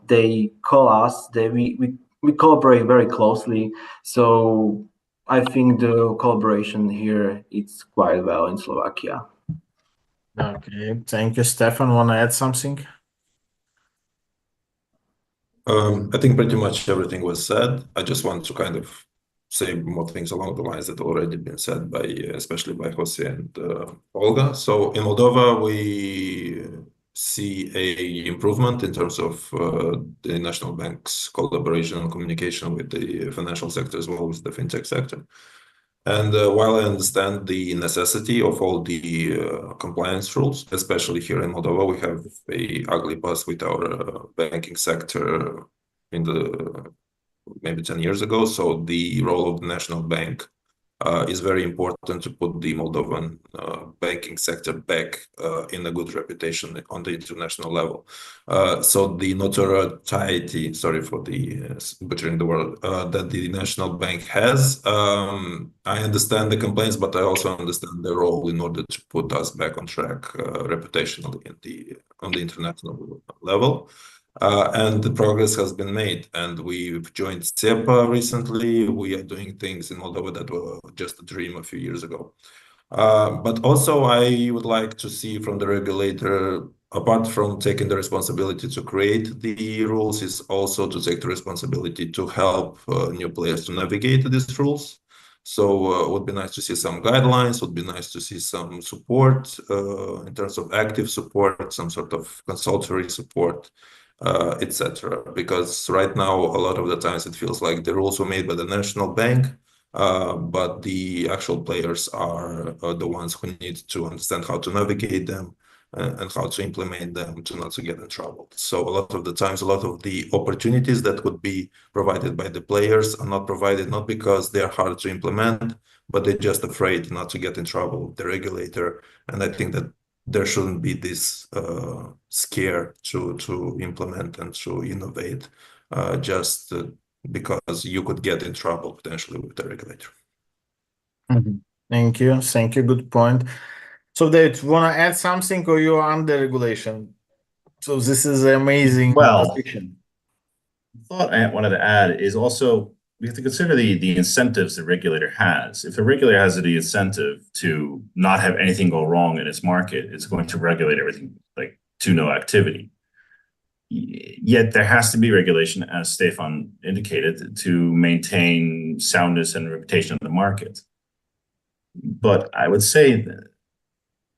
they call us. We collaborate very closely. So I think the collaboration here is quite well in Slovakia. Okay, thank you. Stefan, want to add something? I think pretty much everything was said. I just want to kind of say more things along the lines that already been said by, especially by Jose and Olga. So in Moldova, we see a improvement in terms of the national bank's collaboration and communication with the financial sector as well as the fintech sector. And while I understand the necessity of all the compliance rules, especially here in Moldova, we have a ugly past with our banking sector in the maybe 10 years ago. So the role of the national bank is very important to put the Moldovan banking sector back in a good reputation on the international level. So the notoriety, sorry for the butchering the word, that the National Bank has, I understand the complaints, but I also understand their role in order to put us back on track reputationally on the international level. And the progress has been made, and we've joined SEPA recently. We are doing things in Moldova that were just a dream a few years ago. But also, I would like to see from the regulator, apart from taking the responsibility to create the rules, is also to take the responsibility to help new players to navigate these rules. So it would be nice to see some guidelines, would be nice to see some support in terms of active support, some sort of consultory support, etc. Because right now, a lot of the times it feels like the rules were made by the National Bank, but the actual players are the ones who need to understand how to navigate them and how to implement them to not to get in trouble. So a lot of the times, a lot of the opportunities that would be provided by the players are not provided, not because they're hard to implement, but they're just afraid not to get in trouble with the regulator. And I think that there shouldn't be this scare to implement and to innovate just because you could get in trouble potentially with the regulator. Thank you. Thank you. Good point. So, David, want to add something, or you're under regulation? So this is amazing. Well, position. the thought I wanted to add is also we have to consider the incentives the regulator has. If the regulator has the incentive to not have anything go wrong in its market, it's going to regulate everything like to no activity. Yet there has to be regulation, as Stefan indicated, to maintain soundness and reputation of the market. But I would say that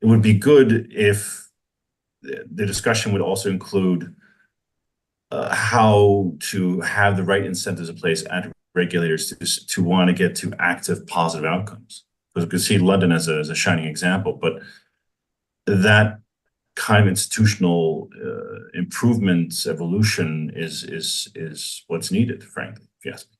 it would be good if the discussion would also include how to have the right incentives in place at regulators to want to get to active positive outcomes. Because we could see London as a shining example, but that kind of institutional improvement evolution is what's needed, frankly, if you ask me.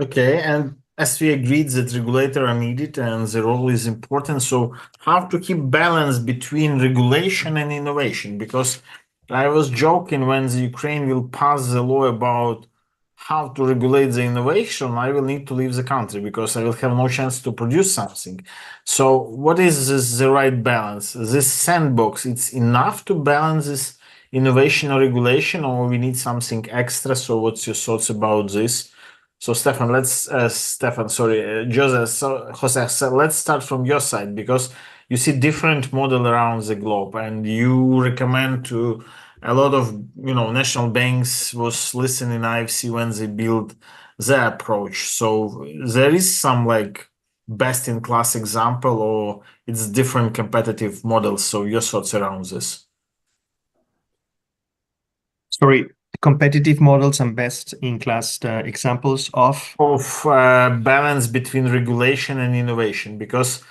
Okay, and as we agreed that regulators are needed and the role is important, so how to keep balance between regulation and innovation? Because I was joking when the Ukraine will pass the law about how to regulate the innovation, I will need to leave the country because I will have no chance to produce something. So what is the right balance? This sandbox, it's enough to balance this innovation or regulation, or we need something extra? So what's your thoughts about this? So Stefan, Joseph, Jose, so let's start from your side, because you see different model around the globe, and you recommend to a lot of national banks was listening IFC when they build their approach. So there is some like best in class example, or it's different competitive models. So your thoughts around this? Sorry, competitive models and best in class examples of balance between regulation and innovation, because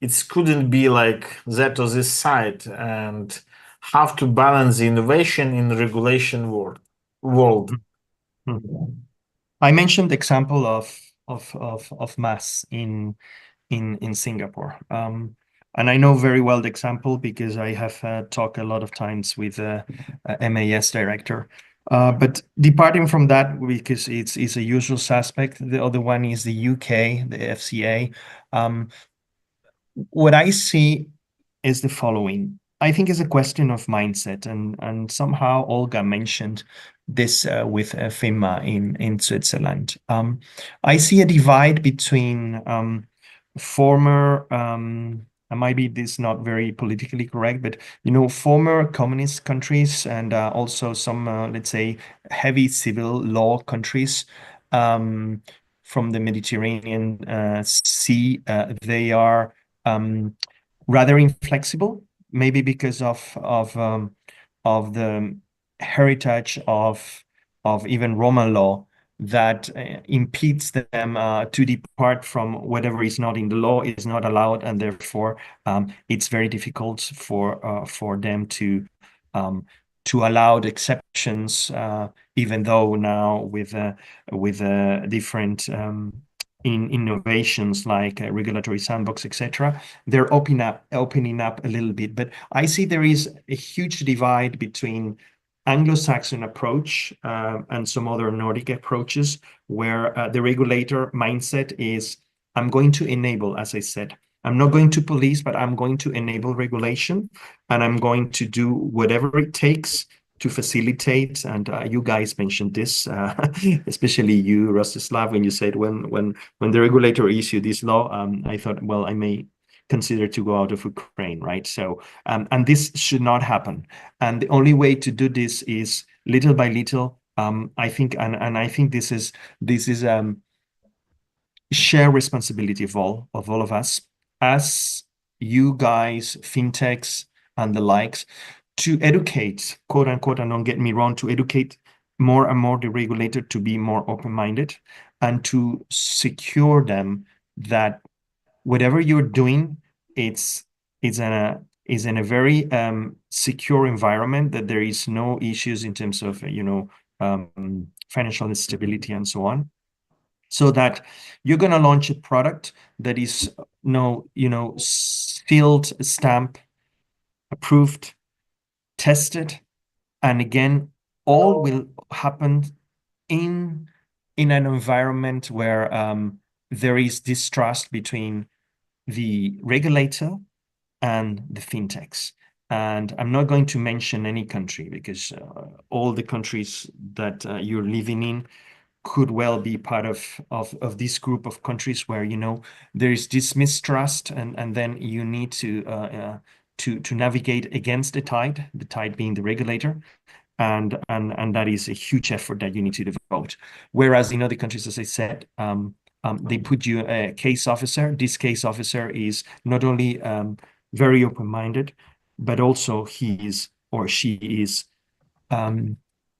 it couldn't be like that or this side, and have to balance the innovation in the regulation world. I mentioned the example of MAS in Singapore. And I know very well the example because I have talked a lot of times with MAS director. But departing from that, because it's a usual suspect, the other one is the UK, the FCA. What I see is the following. I think it's a question of mindset, and somehow Olga mentioned this with FINMA in Switzerland. I see a divide between former, maybe this is not very politically correct, but former communist countries and also some, let's say, heavy civil law countries from the Mediterranean Sea. They are rather inflexible, maybe because of the heritage of even Roman law that impedes them to depart from whatever is not in the law is not allowed, and therefore it's very difficult for them to allow the exceptions, even though now with different in innovations like regulatory sandbox, etc., they're opening up a little bit. But I see there is a huge divide between Anglo-Saxon approach and some other Nordic approaches, where the regulator mindset is, I'm going to enable, as I said, I'm not going to police, but I'm going to enable regulation, and I'm going to do whatever it takes to facilitate. And you guys mentioned this, especially you, Rostislav, when you said when the regulator issued this law, I thought, well, I may consider to go out of Ukraine, right? So, and this should not happen. And the only way to do this is little by little. I think, and I think this is shared responsibility of all of us, as you guys, fintechs and the likes, to educate, quote unquote, and don't get me wrong, to educate more and more the regulator to be more open-minded and to secure them that whatever you're doing, it's in a very secure environment, that there is no issues in terms of financial instability and so on. So that you're going to launch a product that is sealed, stamp, approved, tested, and again, all will happen in an environment where there is distrust between the regulator and the fintechs. And I'm not going to mention any country, because all the countries that you're living in could well be part of this group of countries where there is this mistrust, and then you need to navigate against the tide being the regulator, and that is a huge effort that you need to devote. Whereas in other countries, as I said, they put you a case officer. This case officer is not only very open-minded, but also he is or she is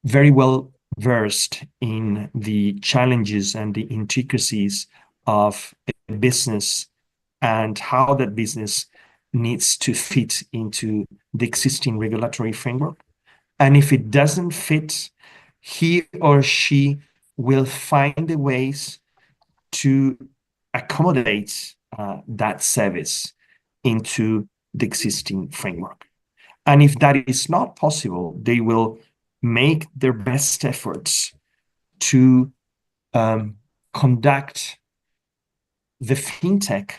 very well versed in the challenges and the intricacies of a business and how that business needs to fit into the existing regulatory framework. And if it doesn't fit, he or she will find the ways to accommodate that service into the existing framework. And if that is not possible, they will make their best efforts to conduct the fintech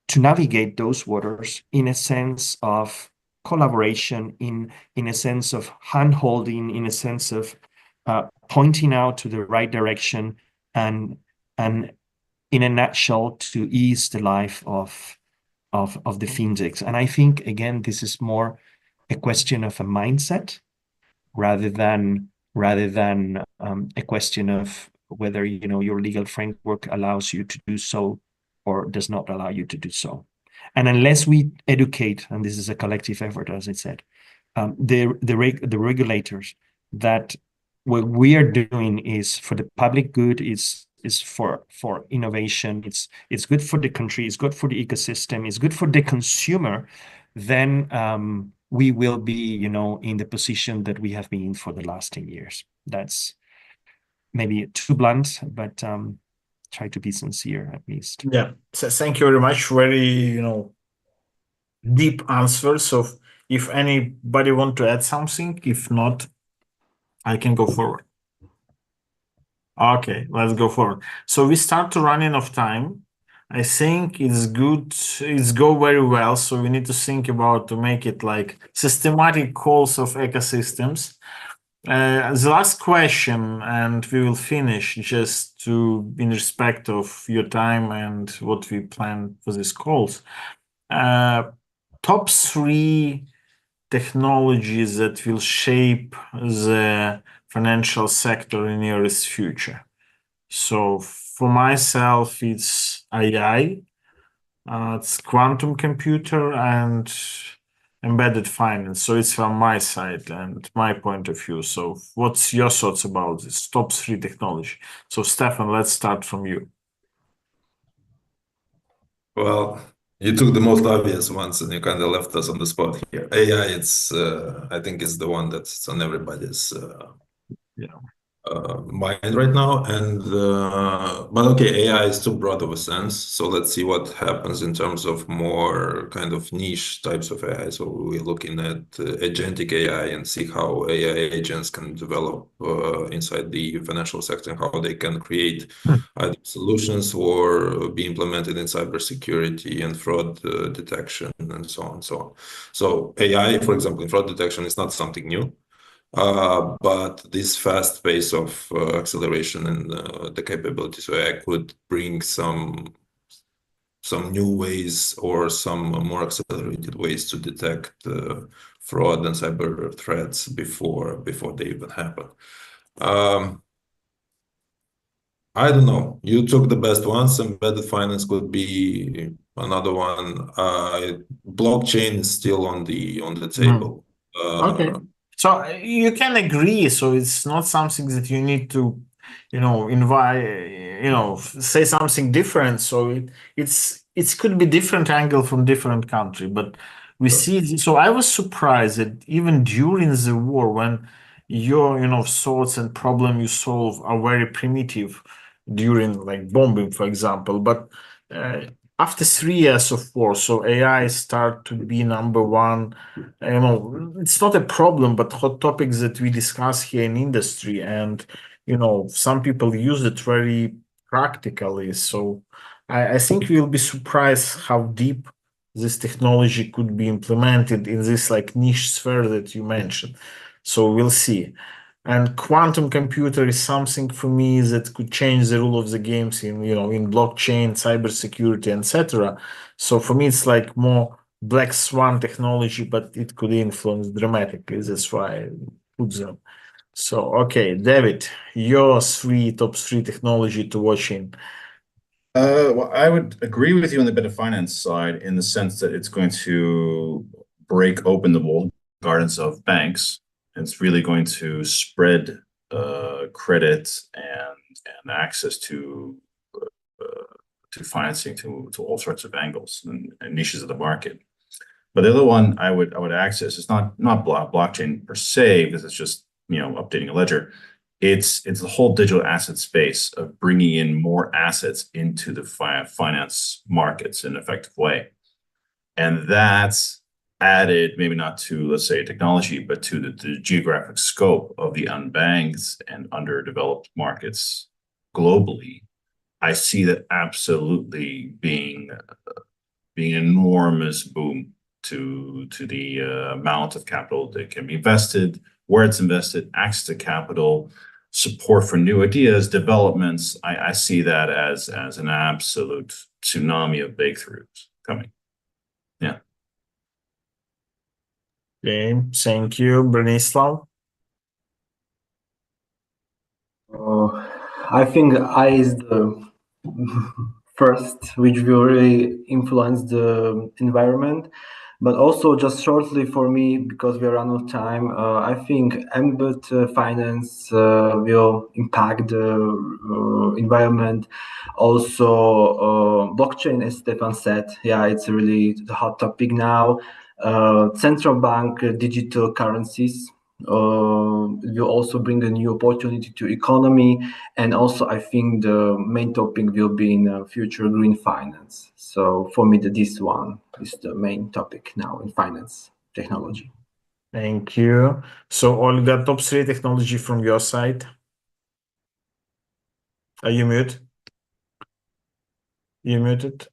to navigate those waters in a sense of collaboration, in a sense of hand-holding, in a sense of pointing out to the right direction, and in a nutshell, to ease the life of the fintechs. And I think, again, this is more a question of a mindset rather than a question of whether your legal framework allows you to do so or does not allow you to do so. And unless we educate, and this is a collective effort, as I said, the regulators, that what we are doing is for the public good, is for innovation, it's good for the country, it's good for the ecosystem, it's good for the consumer, then we will be, in the position that we have been in for the last 10 years. That's maybe too blunt, but try to be sincere at least. Yeah. So thank you very much. Very, deep answer. So if anybody want to add something, if not, I can go forward. Okay, let's go forward. So we start to run out of time. I think it's good. It's go very well. So we need to think about to make it like systematic calls of ecosystems. The last question, and we will finish just in respect of your time and what we plan for these calls. Top 3 technologies that will shape the financial sector in nearest future. So for myself, it's AI, it's quantum computer, and embedded finance. So it's from my side and my point of view. So what's your thoughts about this top 3 technology? So Stefan, let's start from you. Well, you took the most obvious ones and you kind of left us on the spot here. AI, I think it's the one that's on everybody's mind right now. And but okay, AI is too broad of a sense. So let's see what happens in terms of more kind of niche types of AI. So we're looking at agentic AI and see how AI agents can develop inside the financial sector, and how they can create either solutions or be implemented in cybersecurity and fraud detection and so on and so on. So AI, for example, in fraud detection is not something new. But this fast pace of acceleration and the capabilities of AI could bring some new ways or some more accelerated ways to detect fraud and cyber threats before they even happen. I don't know. You took the best ones. Embedded finance could be another one. Blockchain is still on the table. Okay. So you can agree. So it's not something that you need to, invite, say something different. So it could be different angle from different country, but we see. So I was surprised that even during the war, when your thoughts and problem you solve are very primitive during like bombing, for example, but after 3 years of war, so AI start to be number one. It's not a problem, but hot topics that we discuss here in industry, and some people use it very practically. So I think we'll be surprised how deep this technology could be implemented in this like niche sphere that you mentioned. So we'll see. And quantum computer is something for me that could change the rule of the games in in blockchain, cybersecurity, etc. So for me, it's like more black swan technology, but it could influence dramatically. That's why I put them. So okay, David, your top three technology to watch in. Well, I would agree with you on the bit of finance side in the sense that it's going to break open the walled gardens of banks. It's really going to spread credit and access to financing to all sorts of angles and niches of the market. But the other one I would access is not blockchain per se, because it's just updating a ledger. It's the whole digital asset space of bringing in more assets into the finance markets in an effective way, and that's added maybe not to, let's say, technology, but to the geographic scope of the unbanked and underdeveloped markets globally. I see that absolutely being an enormous boom to the amount of capital that can be invested, where it's invested, access to capital, support for new ideas, developments. I see that as an absolute tsunami of breakthroughs coming. Yeah. Okay, thank you, Branislav. I think I is the first, which will really influence the environment. But also, just shortly for me, because we are out of time, I think embedded finance will impact the environment. Also, blockchain, as Stefan said, yeah, it's really the hot topic now. Central bank digital currencies will also bring a new opportunity to economy, and also I think the main topic will be in future green finance. So for me, this one is the main topic now in finance technology. Thank you. So Olga, top three technology from your side. Are you mute? You muted?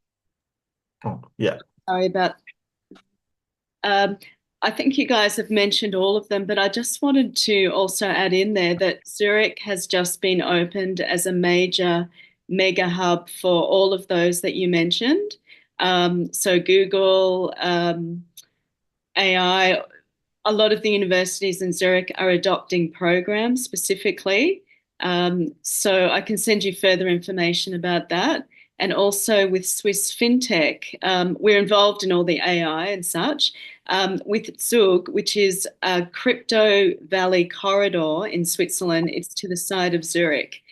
Oh, yeah. Sorry about. I think you guys have mentioned all of them, but I just wanted to also add in there that Zurich has just been opened as a major mega hub for all of those that you mentioned. So Google, AI, a lot of the universities in Zurich are adopting programs specifically. So I can send you further information about that. And also with Swiss Fintech, we're involved in all the AI and such. With Zug, which is a crypto valley corridor in Switzerland, it's to the side of Zurich.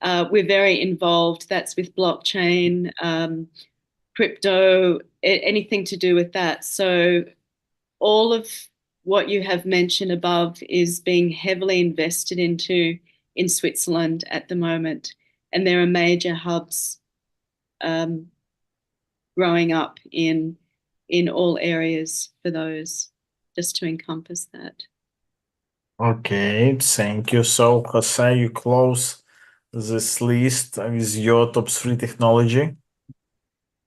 We're very involved. That's with blockchain, crypto, anything to do with that. So all of what you have mentioned above is being heavily invested into in Switzerland at the moment, and there are major hubs growing up in all areas for those, just to encompass that. Okay, thank you. So, Jose, you close this list with your top 3 technology.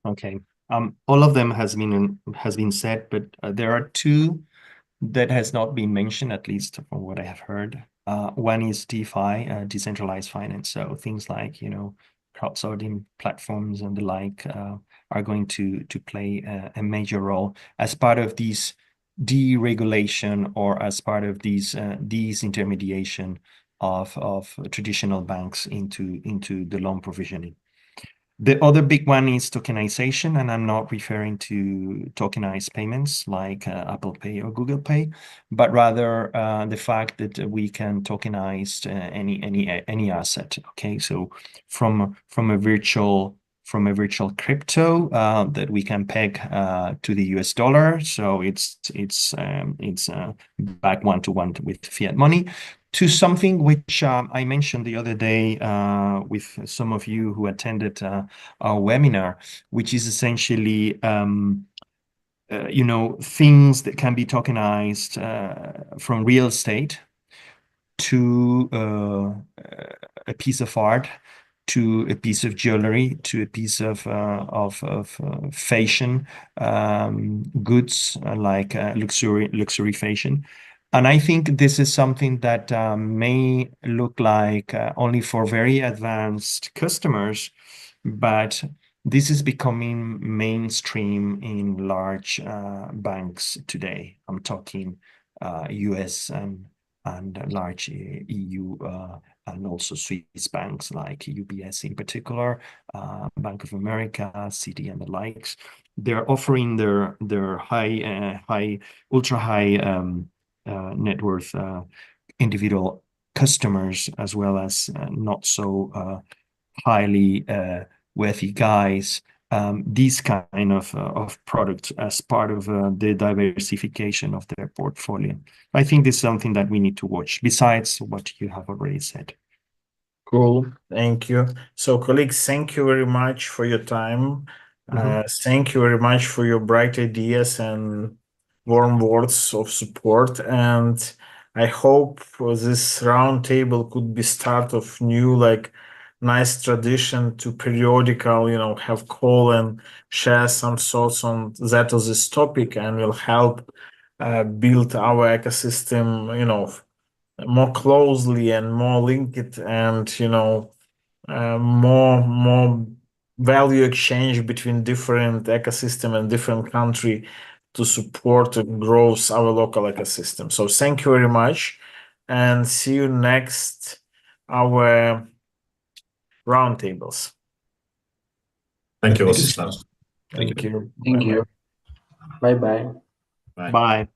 Okay. All of them has been said, but there are 2 that has not been mentioned, at least from what I have heard. One is DeFi, decentralized finance. So things like, crowdsourcing platforms and the like are going to play a major role as part of these deregulation or as part of these disintermediation of traditional banks into the loan provisioning. The other big one is tokenization, and I'm not referring to tokenized payments like Apple Pay or Google Pay, but rather the fact that we can tokenize any asset. Okay, so from a virtual crypto that we can peg to the US dollar, so it's back 1-to-1 with fiat money, to something which I mentioned the other day with some of you who attended our webinar, which is essentially things that can be tokenized from real estate to a piece of art, to a piece of jewelry, to a piece of fashion goods like luxury fashion. And I think this is something that may look like only for very advanced customers, but this is becoming mainstream in large banks today. I'm talking US and large EU and also Swiss banks like UBS in particular, Bank of America, Citi and the likes. They're offering their ultra high net worth individual customers, as well as not so highly wealthy guys, these kind of products as part of the diversification of their portfolio. I think this is something that we need to watch, besides what you have already said. Cool, thank you. So, colleagues, thank you very much for your time. Thank you very much for your bright ideas and warm words of support. And I hope this roundtable could be start of new, nice tradition to periodical, have call and share some thoughts on that or this topic, and will help build our ecosystem, more closely and more linked, and more value exchange between different ecosystem and different country to support and grow our local ecosystem. So thank you very much, and see you next our roundtables. Thank you, Thank you. Rostislav. Thank you. Thank you. Bye-bye. Bye. Bye.